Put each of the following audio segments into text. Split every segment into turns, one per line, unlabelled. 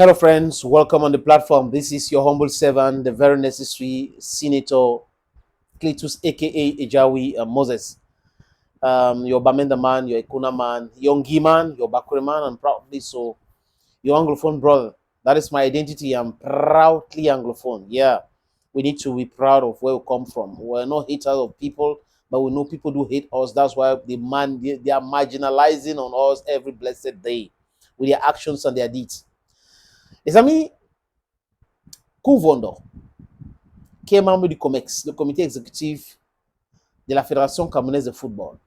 Hello, friends. Welcome on the platform. This is your humble servant, the very necessary Senator Cletus, aka Ejawi Moses. Your Bamenda man, your Ekuna man, Yongi man, your Bakure man, and proudly so, your Anglophone brother. That is my identity. I'm proudly Anglophone. Yeah, we need to be proud of where we come from. We're not haters of people, but we know people do hate us. That's why they are marginalizing on us every blessed day with their actions and their deeds. Les amis, Kouvondo, qui est membre du COMEX, le comité exécutif de la Fédération camerounaise de football,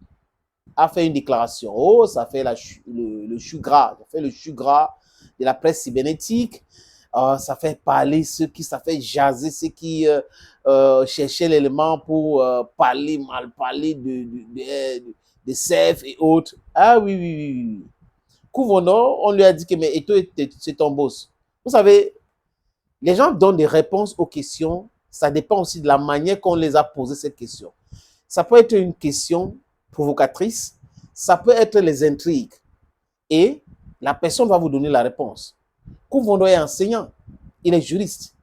a fait une déclaration. Oh, ça fait le chou gras. Ça fait le chou gras de la presse cybernétique. Ça fait parler ça fait jaser ceux qui cherchaient l'élément pour mal parler de CEF et autres. Ah oui, oui, oui, oui. Kouvono, on lui a dit que mais Eto, c'est ton boss. Vous savez, les gens donnent des réponses aux questions. Ça dépend aussi de la manière qu'on les a posées, cette question. Ça peut être une question provocatrice. Ça peut être les intrigues. Et la personne va vous donner la réponse. Kouvondo est enseignant. Il est juriste.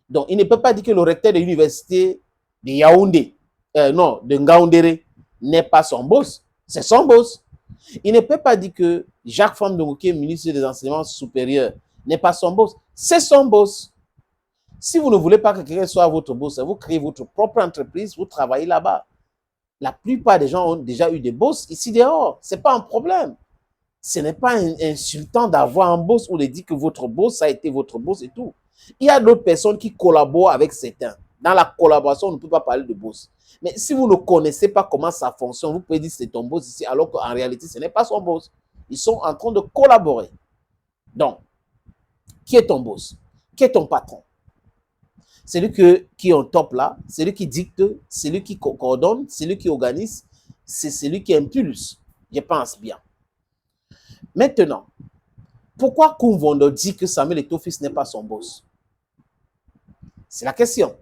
Donc, il ne peut pas dire que le recteur de l'université de Yaoundé, de Ngaoundéré, n'est pas son boss. C'est son boss. Il ne peut pas dire que Jacques Famdongouké, ministre des Enseignements supérieurs, n'est pas son boss. C'est son boss. Si vous ne voulez pas que quelqu'un soit votre boss, vous créez votre propre entreprise, vous travaillez là-bas. La plupart des gens ont déjà eu des boss ici dehors. Ce n'est pas un problème. Ce n'est pas insultant d'avoir un boss ou de dire que votre boss a été votre boss et tout. Il y a d'autres personnes qui collaborent avec certains. Dans la collaboration, on ne peut pas parler de boss. Mais si vous ne connaissez pas comment ça fonctionne, vous pouvez dire que c'est ton boss ici, alors qu'en réalité, ce n'est pas son boss. Ils sont en train de collaborer. Donc, qui est ton boss? Qui est ton patron? Celui qui est en top là, celui qui dicte, celui qui coordonne, celui qui organise, c'est celui qui impulse. Je pense bien. Maintenant, pourquoi Kouvondo dit que Samuel Eto'o-Fils n'est pas son boss? C'est la question.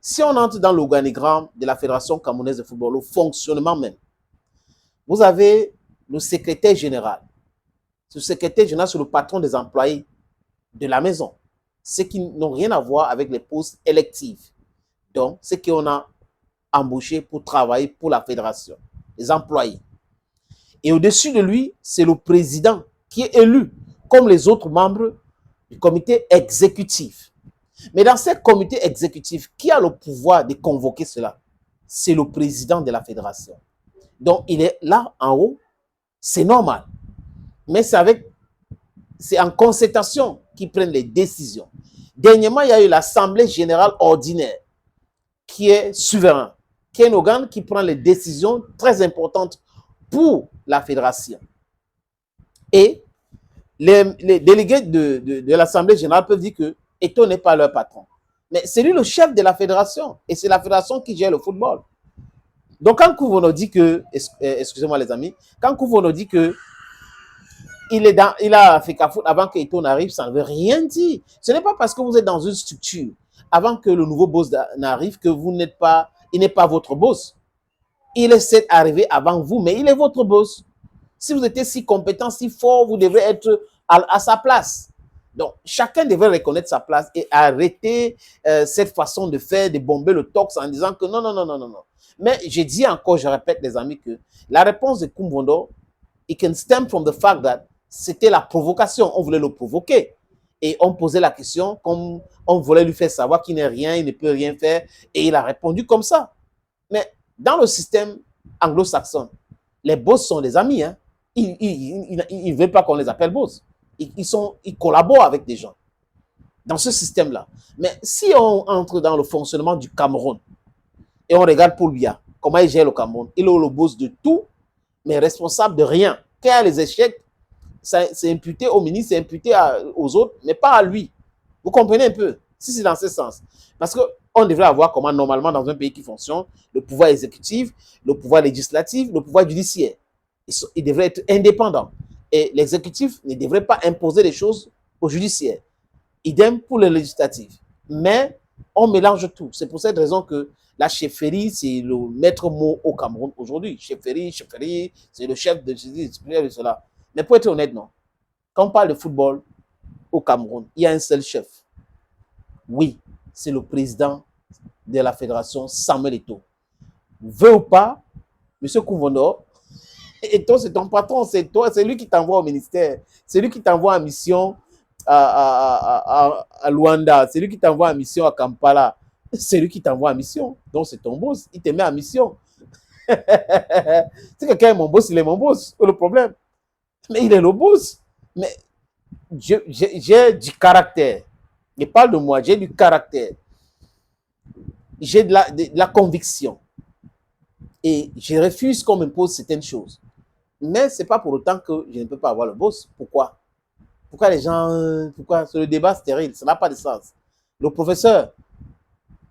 Si on entre dans l'organigramme de la Fédération camerounaise de football, le fonctionnement même, vous avez le secrétaire général. Ce secrétaire général, c'est le patron des employés de la maison. Ceux qui n'ont rien à voir avec les postes électifs. Donc, ceux qu'on a embauchés pour travailler pour la fédération, les employés. Et au-dessus de lui, c'est le président qui est élu, comme les autres membres du comité exécutif. Mais dans ce comité exécutif, qui a le pouvoir de convoquer cela? C'est le président de la fédération. Donc, il est là en haut, c'est normal. Mais c'est en concertation qu'ils prennent les décisions. Dernièrement, il y a eu l'Assemblée générale ordinaire qui est souverain, qui est un organe qui prend les décisions très importantes pour la fédération. Et les délégués de l'Assemblée générale peuvent dire que Eto'o n'est pas leur patron. Mais c'est lui le chef de la fédération et c'est la fédération qui gère le football. Donc quand Kouvono dit que, excusez-moi les amis, quand Kouvono dit que il a fait Fecafoot avant que Eto'o n'arrive, ça ne veut rien dire. Ce n'est pas parce que vous êtes dans une structure avant que le nouveau boss n'arrive que il n'est pas votre boss. Il est arrivé avant vous, mais il est votre boss. Si vous étiez si compétent, si fort, vous devrez être à sa place. Donc, chacun devrait reconnaître sa place et arrêter cette façon de faire, de bomber le tox en disant que non, non, non, non, non, non. Mais je dis encore, je répète les amis, que la réponse de Kouvondo, it can stem from the fact that c'était la provocation. On voulait le provoquer. Et on posait la question comme on voulait lui faire savoir qu'il n'est rien, il ne peut rien faire. Et il a répondu comme ça. Mais dans le système anglo-saxon, les boss sont des amis. Hein. Ils ne veulent pas qu'on les appelle boss. Ils collaborent avec des gens dans ce système-là. Mais si on entre dans le fonctionnement du Cameroun et on regarde Paul Biya, comment il gère le Cameroun, il est le boss de tout, mais responsable de rien. Quand il y a les échecs, c'est imputé au ministre, c'est imputé aux autres, mais pas à lui. Vous comprenez un peu? Si c'est dans ce sens. Parce qu'on devrait avoir comment normalement dans un pays qui fonctionne, le pouvoir exécutif, le pouvoir législatif, le pouvoir judiciaire. Ils devraient être indépendants. Et l'exécutif ne devrait pas imposer des choses au judiciaire. Idem pour le législatif. Mais on mélange tout. C'est pour cette raison que la chefferie, c'est le maître mot au Cameroun aujourd'hui. Chefferie, c'est le chef de cela. Mais pour être honnête, non. Quand on parle de football, au Cameroun, il y a un seul chef. Oui, c'est le président de la fédération, Samuel Eto'o. Veux ou pas, M. Kouvondo, Eto'o, c'est ton patron, c'est toi, c'est lui qui t'envoie au ministère, c'est lui qui t'envoie en mission à Luanda, c'est lui qui t'envoie en mission à Kampala, c'est lui qui t'envoie en mission. Donc c'est ton boss, il te met en mission. Si quelqu'un est mon boss, il est mon boss, c'est le problème. Mais il est le boss. Mais j'ai du caractère. Je parle de moi, j'ai du caractère. J'ai de la conviction. Et je refuse qu'on m'impose certaines choses. Mais ce n'est pas pour autant que je ne peux pas avoir le boss. Pourquoi? Pourquoi les gens... Pourquoi? C'est le débat stérile, ça n'a pas de sens. Le professeur,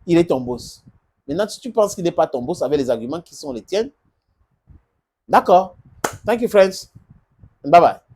il est ton boss. Maintenant, si tu penses qu'il n'est pas ton boss avec les arguments qui sont les tiens, d'accord. Thank you, friends. Bye bye.